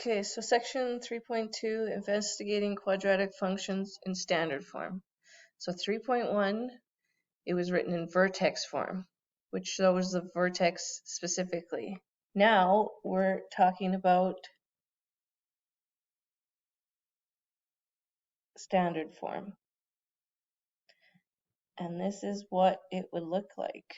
Okay, so section 3.2, investigating quadratic functions in standard form. So 3.1, it was written in vertex form, which shows the vertex specifically. Now we're talking about standard form. And this is what it would look like.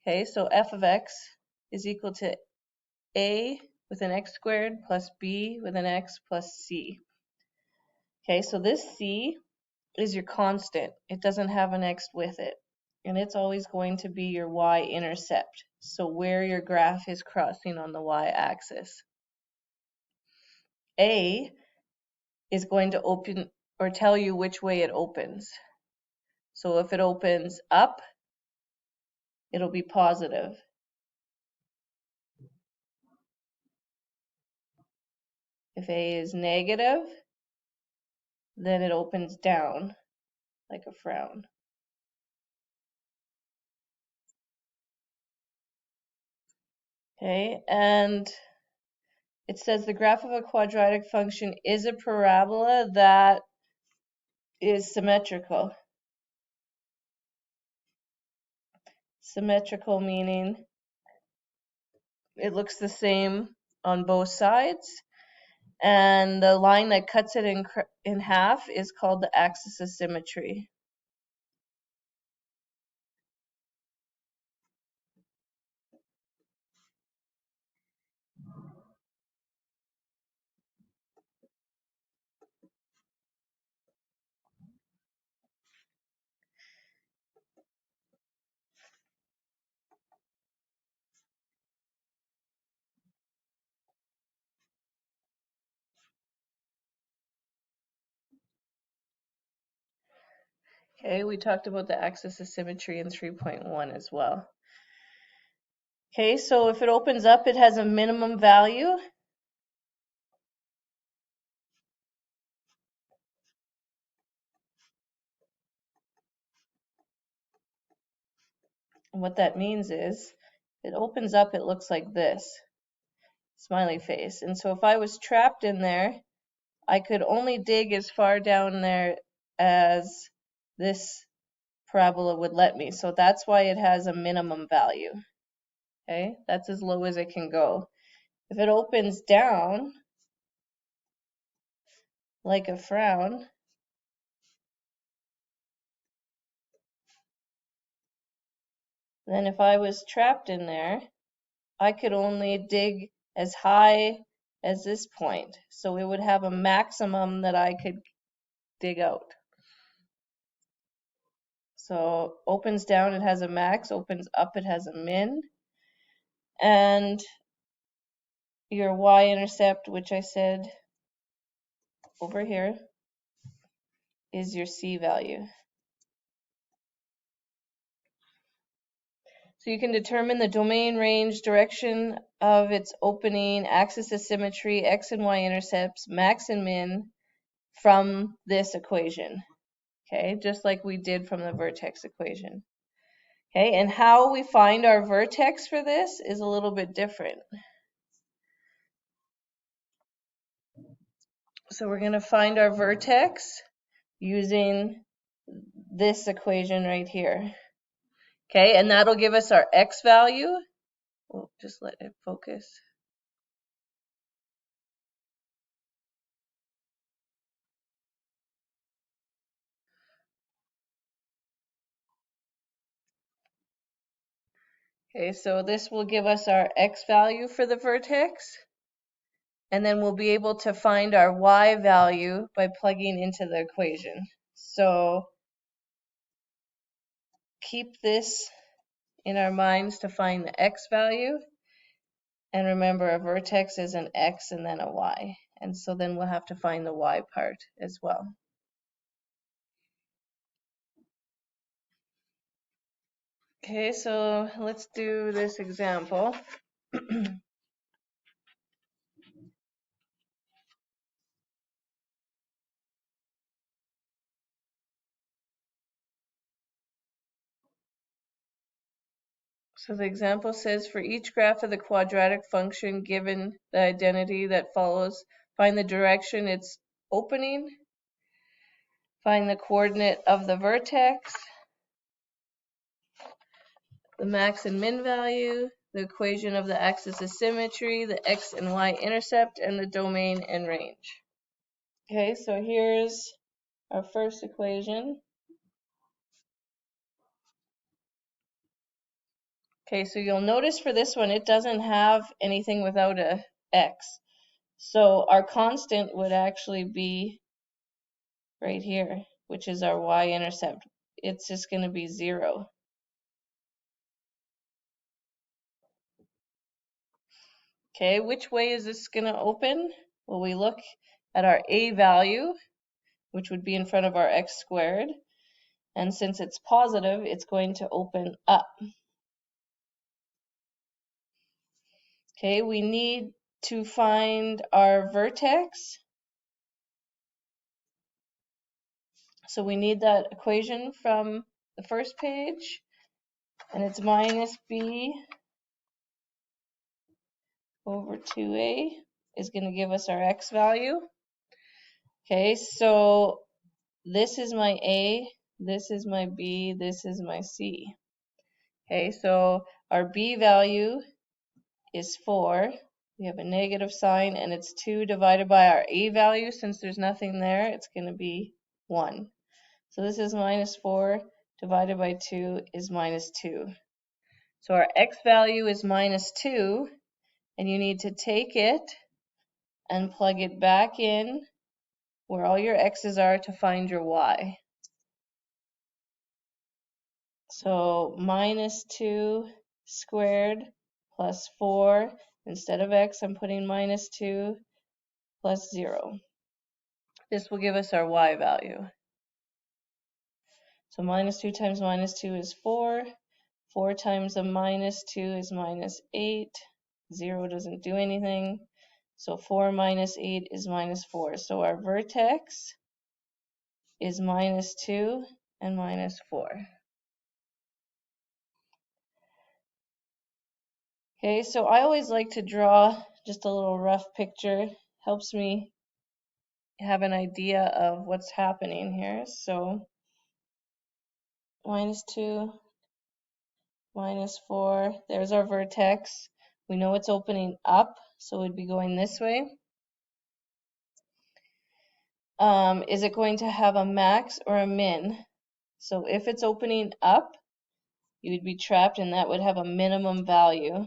Okay, so f of x is equal to a with an x squared plus b with an x plus c. Okay, so this c is your constant. It doesn't have an x with it. And it's always going to be your y-intercept. So where your graph is crossing on the y-axis. A is going to open or tell you which way it opens. So if it opens up, it'll be positive. If A is negative, then it opens down like a frown. Okay, and it says the graph of a quadratic function is a parabola that is symmetrical. Symmetrical meaning it looks the same on both sides, and the line that cuts it in half is called the axis of symmetry. Okay, we talked about the axis of symmetry in 3.1 as well. Okay, so if it opens up, it has a minimum value. And what that means is, it opens up, it looks like this, smiley face. And so if I was trapped in there, I could only dig as far down there as this parabola would let me. So that's why it has a minimum value. Okay, that's as low as it can go. If it opens down like a frown, then if I was trapped in there, I could only dig as high as this point. So it would have a maximum that I could dig out. So opens down, it has a max. Opens up, it has a min. And your y-intercept, which I said over here, is your c value. So you can determine the domain, range, direction of its opening, axis of symmetry, x and y-intercepts, max and min from this equation. Okay, just like we did from the vertex equation. Okay, and how we find our vertex for this is a little bit different. So we're going to find our vertex using this equation right here. Okay, and that'll give us our x value. We'll just let it focus. Okay, so this will give us our x value for the vertex. And then we'll be able to find our y value by plugging into the equation. So keep this in our minds to find the x value. And remember, a vertex is an x and then a y. And so then we'll have to find the y part as well. Okay, so let's do this example. So the example says, for each graph of the quadratic function given the identity that follows, find the direction it's opening, find the coordinate of the vertex, the max and min value, the equation of the axis of symmetry, the x and y intercept, and the domain and range. Okay, so here's our first equation. Okay, so you'll notice for this one, it doesn't have anything without a x. So our constant would actually be right here, which is our y-intercept. It's just going to be 0. Okay, which way is this going to open? Well, we look at our a value, which would be in front of our x squared. And since it's positive, it's going to open up. Okay, we need to find our vertex. So we need that equation from the first page, and it's minus b over 2a is going to give us our x value. Okay, so this is my a, this is my b, this is my c. Okay, so our b value is 4. We have a negative sign, and it's 2 divided by our a value. Since there's nothing there, it's going to be 1. So this is minus 4 divided by 2 is minus 2. So our x value is minus 2, and you need to take it and plug it back in where all your x's are to find your y. So minus 2 squared plus 4. Instead of x, I'm putting minus 2 plus 0. This will give us our y value. So minus 2 times minus 2 is 4. 4 times a minus 2 is minus 8. 0 doesn't do anything. So 4 minus 8 is minus 4. So our vertex is minus 2 and minus 4. Okay, so I always like to draw just a little rough picture. Helps me have an idea of what's happening here. So minus 2, minus 4, there's our vertex. We know it's opening up, so we'd be going this way. Is it going to have a max or a min? So if it's opening up, you would be trapped, and that would have a minimum value.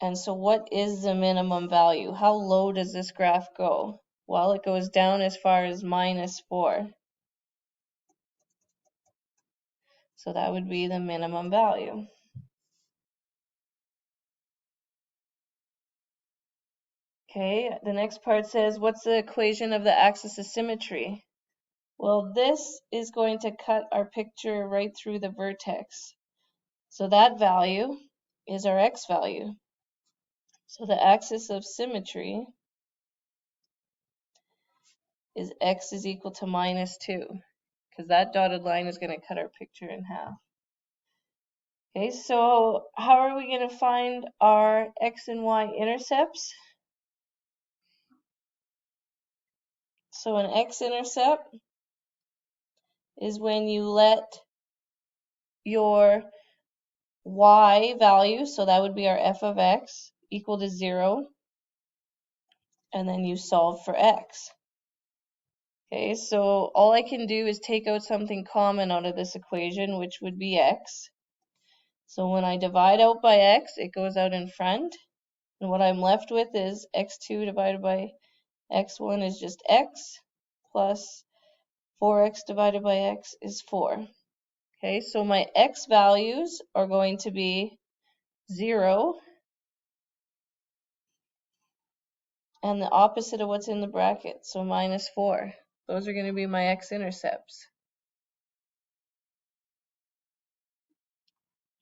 And so what is the minimum value? How low does this graph go? Well, it goes down as far as minus 4. So that would be the minimum value. Okay, the next part says, what's the equation of the axis of symmetry? Well, this is going to cut our picture right through the vertex. So that value is our x value. So the axis of symmetry is x is equal to minus 2, because that dotted line is going to cut our picture in half. Okay, so how are we going to find our x and y intercepts? So an x-intercept is when you let your y value, so that would be our f of x, equal to 0, and then you solve for x. Okay, so all I can do is take out something common out of this equation, which would be x. So when I divide out by x, it goes out in front. And what I'm left with is x2 divided by x1 is just x, plus 4x divided by x is 4. Okay, so my x values are going to be 0, and the opposite of what's in the bracket, so minus 4. Those are going to be my x-intercepts.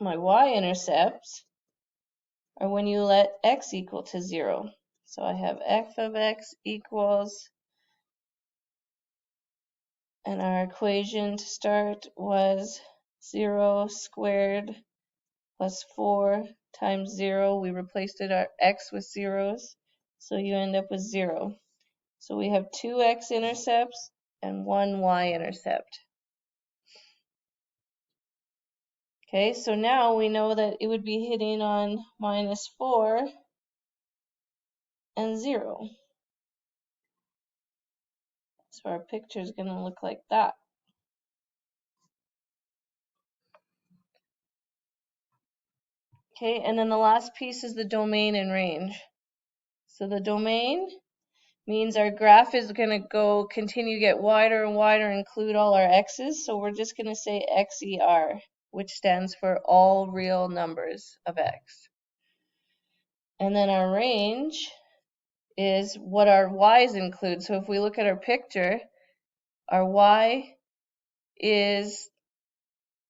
My y-intercepts are when you let x equal to 0. So I have f of x equals, and our equation to start was 0 squared plus 4 times 0. We replaced our x with zeros, so you end up with 0. So we have 2 x-intercepts and 1 y-intercept. Okay, so now we know that it would be hitting on -4 and 0. So our picture is going to look like that. Okay, and then the last piece is the domain and range. So the domain means our graph is going to continue to get wider and wider, include all our x's. So we're just going to say XER, which stands for all real numbers of x. And then our range is what our y's include. So if we look at our picture, our y is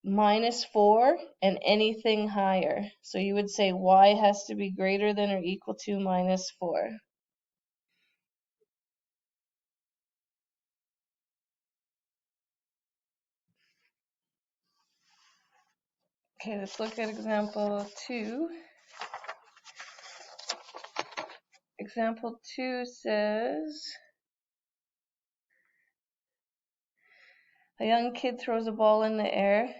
-4 and anything higher. So you would say y has to be greater than or equal to -4. Okay, let's look at example 2. Example 2 says, a young kid throws a ball in the air,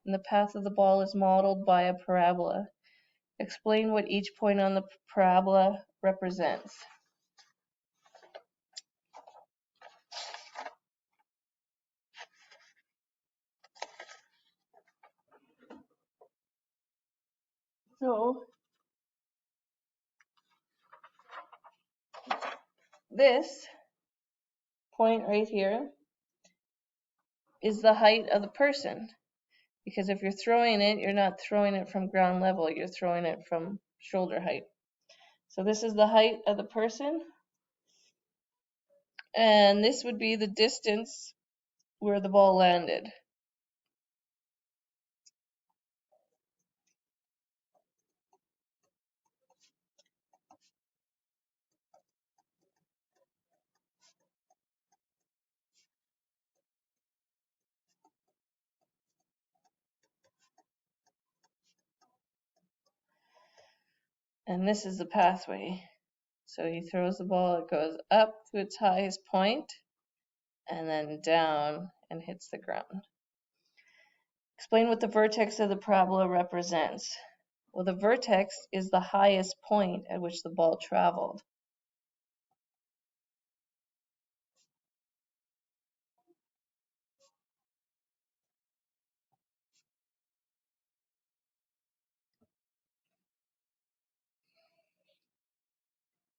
and the path of the ball is modeled by a parabola. Explain what each point on the parabola represents. So, this point right here is the height of the person. Because if you're throwing it, you're not throwing it from ground level, you're throwing it from shoulder height. So this is the height of the person. And this would be the distance where the ball landed. And this is the pathway. So he throws the ball, it goes up to its highest point, and then down and hits the ground. Explain what the vertex of the parabola represents. Well, the vertex is the highest point at which the ball traveled.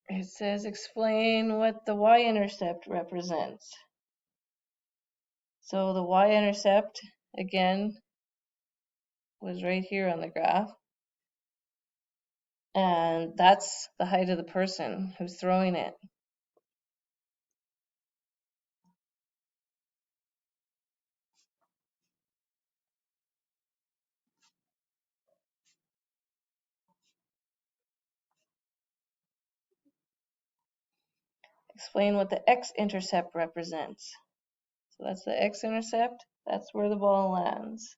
It says explain what the y-intercept represents. So the y-intercept, again, was right here on the graph. And that's the height of the person who's throwing it. Explain what the x-intercept represents. So that's the x-intercept. That's where the ball lands.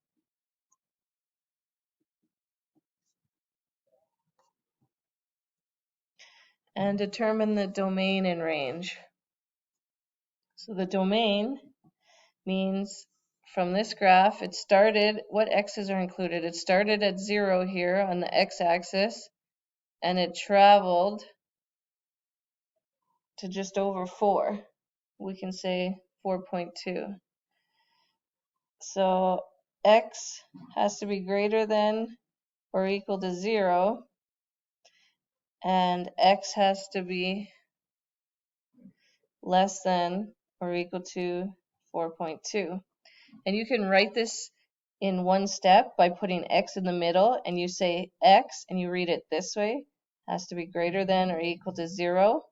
And determine the domain and range. So the domain means from this graph, it started, what x's are included? It started at 0 here on the x-axis, and it traveled to just over 4. We can say 4.2. So x has to be greater than or equal to 0, and x has to be less than or equal to 4.2. And you can write this in one step by putting x in the middle, and you say x, and you read it this way, has to be greater than or equal to 0,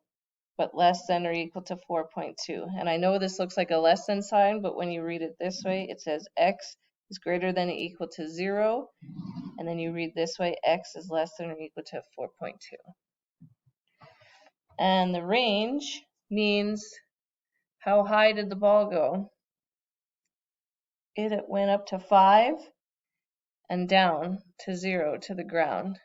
but less than or equal to 4.2. And I know this looks like a less than sign, but when you read it this way, it says x is greater than or equal to 0, and then you read this way, x is less than or equal to 4.2. And the range means how high did the ball go? It went up to 5, and down to 0 to the ground.